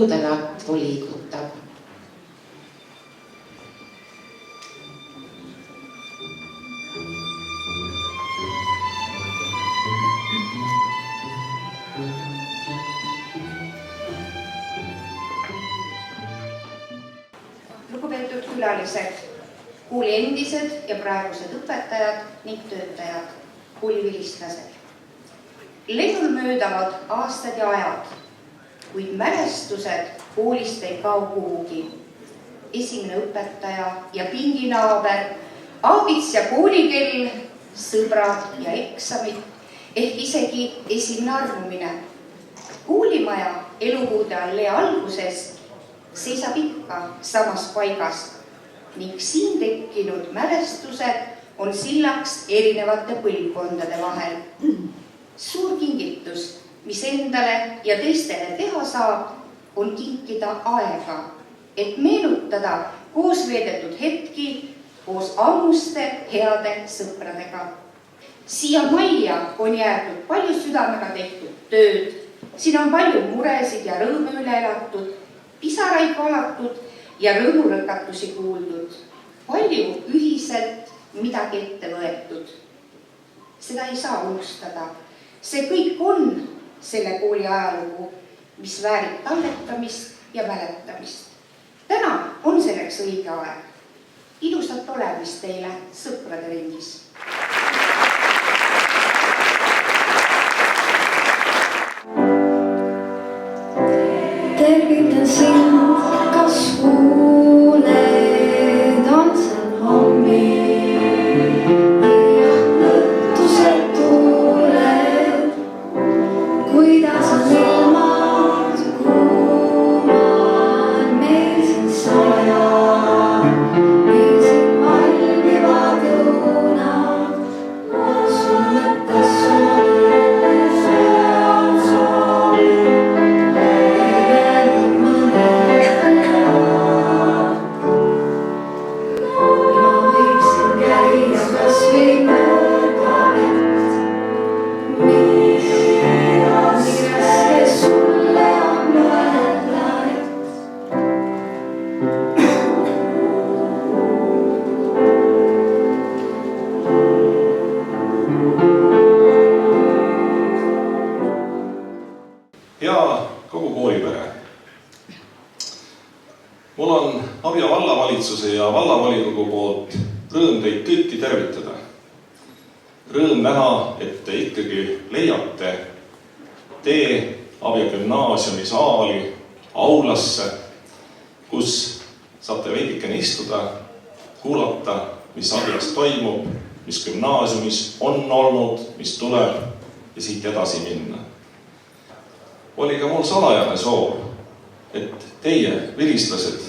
puude latvu liigutab. Lugupeetud külalised, kooli endised ja praegused õpetajad ning töötajad, koolivilistlased. Lennul möödavad aastad ja ajad, kuid mälestused koolist ei kao kuhugi. Esimene õpetaja ja pinginaaber, aabits ja koolikell, sõbrad ja eksamid, ehk isegi esimene armumine. Koolimaja elukuude allee alguses seisab ikka samas paigas ning siin tekkinud mälestused on sillaks erinevate põlvkondade vahel. Suur kingitus, mis endale ja teistele teha saab, on kinkida aega, et meenutada koos veedetud hetki koos ammuste heade sõpradega. Siia majja on jäetud palju südamega tehtud tööd, siin on palju muresid ja rõõme üle elatud, pisaraid valatud ja rõõmurõkatusi kuuldud. Palju ühiselt midagi ette võetud. Seda ei saa unustada. See kõik on selle kooli ajalugu, mis väärib talletamist ja mäletamist. Täna on selleks õige aeg. Ilusat olemist teile sõprade ringis. Tervitan sind, kas kuuled, on seal hommik. Mõttused tuuled, kuidas on ilmad, kuumad meil siin sajad. Meil siin valmivad õunad, sul mõttes soovib, seal soovib. Mul on Abja vallavalitsuse ja vallavolikogu poolt rõõm teid kõiki tervitada. Rõõm näha, et te ikkagi leiate tee Abja gümnaasiumi saali, aulasse, kus saate veidikene istuda, kuulata, mis Abjas toimub, mis gümnaasiumis on olnud, mis tuleb ja siit edasi minna. Oli ka mul salajane soov, et teie vilistlased,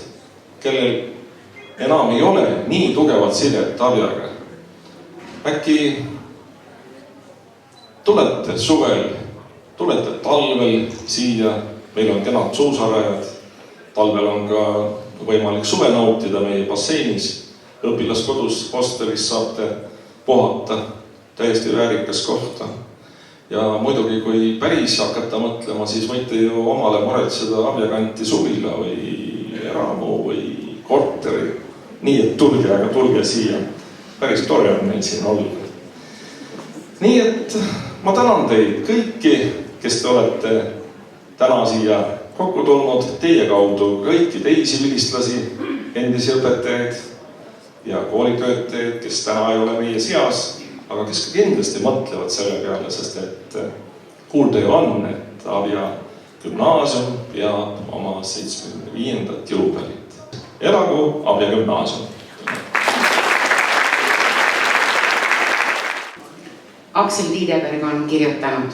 kellel enam ei ole nii tugevat sidet Abjaga, äkki tulete suvel, tulete talvel siia, meil on kenad suusarajad, talvel on ka võimalik suve nautida meie basseinis, õpilaskodus, hostelis saate puhata, täiesti väärikas kohta. Ja muidugi, kui päris hakata mõtlema, siis võite ju omale muretseda Abjakanti suvila või eramu või korteri. Nii, et tulge, aga tulge siia. Päris tore on meil siin olla. Nii, et ma tänan teid kõiki, kes te olete täna siia kokku tulnud, teie kaudu kõiki teisi vilistlasi, endisi õpetajaid ja koolitöötajaid, kes täna ei ole meie seas, aga kes ka kindlasti mõtlevad selle peale, sest et kuulda ju on, et Abja gümnaasium peab oma 75. jõupärit. Elagu Abja gümnaasium! Aksel Tiideberg on kirjutanud: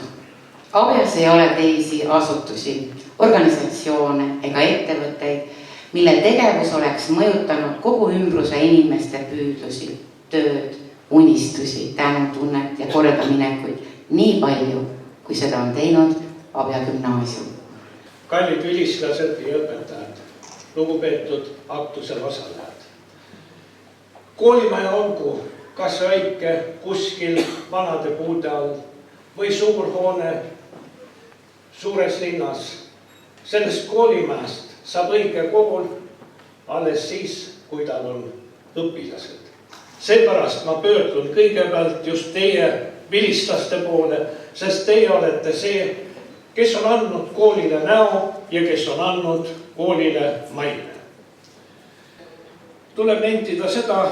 Abjas ei ole teisi asutusi, organisatsioone ega ettevõtteid, mille tegevus oleks mõjutanud kogu ümbruse inimeste püüdlusi, tööd, unistusi, tänutunnet ja kordaminekuid nii palju, kui seda on teinud Abja gümnaasium. Kallid vilistlased ja õpetajad, lugupeetud aktusel osalejad. Koolimaja olgu kas väike kuskil vanade puude all või suur hoone suures linnas. sellest koolimäest saab õige kool alles siis, kui tal on õpilased. Seepärast ma pöördun kõigepealt just teie vilistlaste poole, sest teie olete see, kes on andnud koolile näo ja kes on andnud koolile maine. Tuleb nentida seda,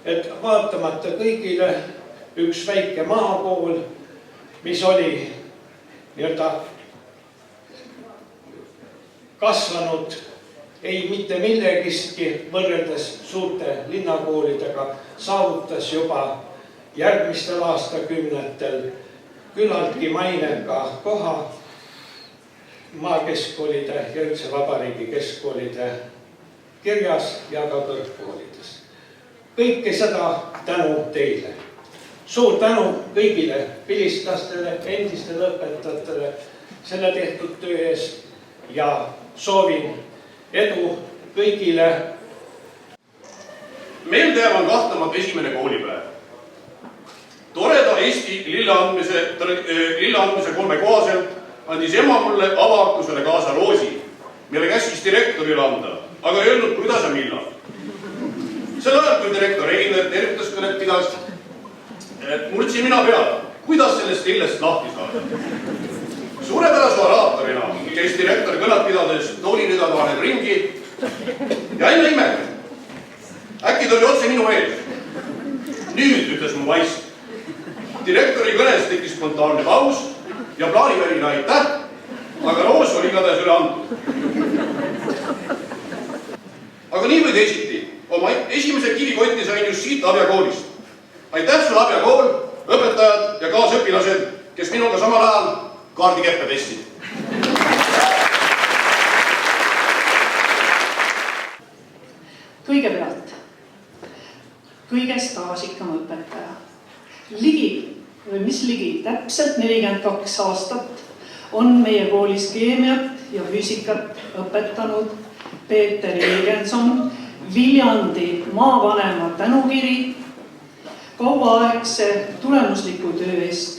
et vaatamata kõigile üks väike maakool, mis oli nii-öelda kasvanud ei mitte millegistki võrreldes suurte linnakoolidega, saavutas juba järgmistel aastakümnetel küllaltki maineka koha maakeskkoolide ja üldse vabariigi keskkoolide kirjas ja ka kõrgkoolides. Kõike seda tänu teile. Suur tänu kõigile vilistlastele, endistele õpetajatele selle tehtud töö eest ja soovin edu kõigile. Meeldejääv on kahtlemata esimene koolipäev. Toreda Eesti lilleandmise kolme kohaselt andis ema mulle avaaktusele kaasa roosi, mille käskis direktorile anda, aga ei öelnud, kuidas ja millal. Sel ajal, kui direktor Einer tervituskõnet pidas, murdsin mina peale, kuidas sellest lillest lahti saada. Suurepärase oraatorina käis direktor kõnad pidades tooliridade vahel ringi ja enne imega. Äkki tuli otse minu ees. Nüüd, ütles mu vaist. Direktori kõnes tekkis spontaanne paus ja plaanivärina aitäh, aga roos oli igatahes üle antud. Aga nii või teisiti, oma esimese kivikotti sain just siit Abjakoolist. Aitäh sulle, Abjakool, õpetajad ja kaasõpilased, kes minuga samal ajal kaardikeppe pestid. Kõigepealt, kõige staažikam õpetaja. Ligi, täpselt 42 aastat on meie koolis keemiat ja füüsikat õpetanud Peeter Jürgenson, Viljandi maavanema tänukiri kauaaegse tulemusliku töö eest.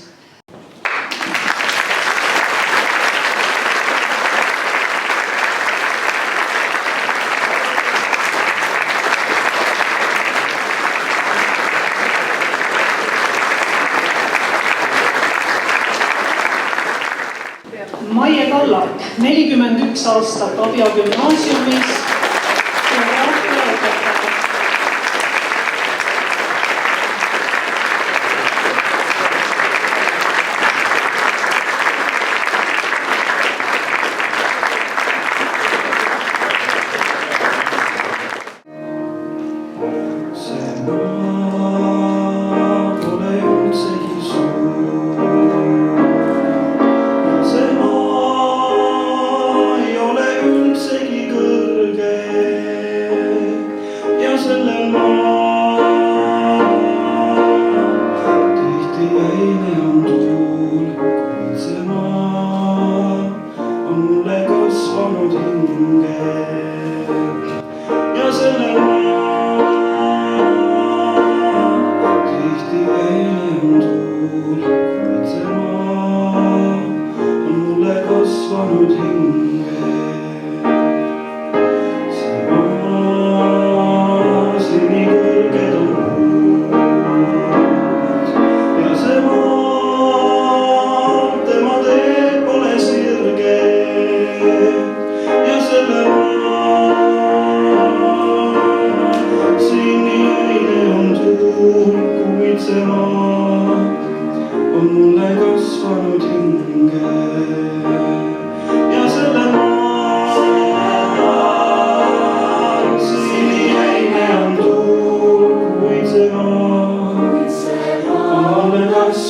Maie Kallak, 41 aastat Abja gümnaasiumis.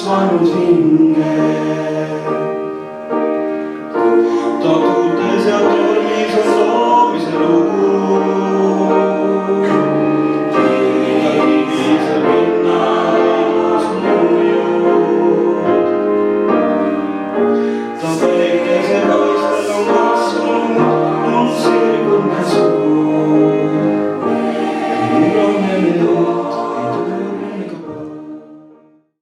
kasvanud hinge.